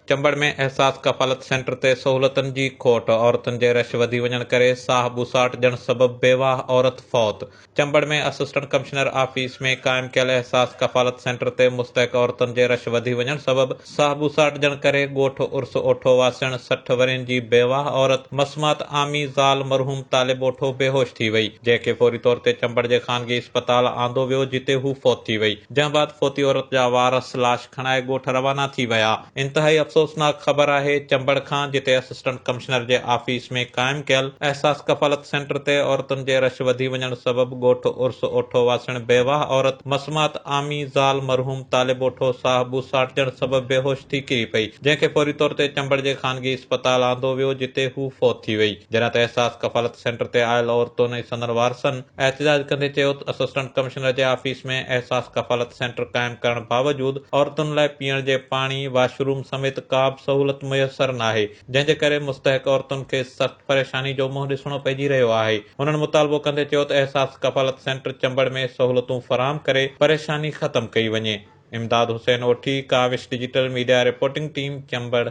चंबड़ में एहसास कफालत सेंटर ते सहूलतन जी खोट, औरतन जे रश वधी वञण करे साह ॿोसाटजण सबबि बेवाह औरत फौत। चंबड़ में असिस्टेंट कमिश्नर ऑफिस में कायम कयल एहसास कफालत सेंटर ते मुस्तहिक औरतन जे रश वधी वञण सबबि साह ॿोसाटजण करे ॻोठ उर्स ओठो वासण 60 वरियनि जी बेवाह औरत मसमात आमी ज़ाल मरहूम तालिब ओठो बेहोश थी वई, जंहिंखे फौरी तौर ते चंबड़ जे ख़ानगी अस्पताल आंदो वियो, जिते हू फौत थी वई। जंहिं बाद फौती औरत जा वारस लाश खणाए ॻोठ रवाना थी विया। इंतहाई अफ़सोसनाक ख़बर आहे चंबड़ खां, जिते असिस्टेंट कमिश्नर जे ऑफिस में कायम कयल एहसास कफालत सेंटर ते औरतुनि जे रश वधी वञण सबबि ॻोठ उर्स ओठो वासण बेवाह औरत मसमात आमी ज़ाल मरहूम तालिब ओठो साह ॿोसाटजण सबबि बेहोश थी किरी पई, जंहिंखे फौरी तौर ते चंबड़ जे ख़ानगी अस्पताल आंदो वियो, जिते हू फौत थी वई। जॾहिं त एहसास कफालत सेंटर ते आयल औरतुनि ऐं संदन वारसनि एहतजाज कंदे चयो त असिस्टेंट कमिश्नर जे ऑफिस में एहसास कफालत सेंटर कायम करण बावजूदि औरतुनि लाइ पीअण जे पाणी, वाशरूम समेत का बि सहूलत मुयसर नाहे, जंहिं जे करे मुस्तहिक औरतुनि खे सख़्त परेशानी जो मुंहुं ॾिसणो पइजी रहियो आहे। हुननि मुतालबो कंदे चयो त एहसास कफालत सेंटर चंबड़ में सहूलतूं फराहम करे परेशानी ख़त्म कई वञे। Imdad Hussain Othi, Kawish digital media reporting team, चंबड़।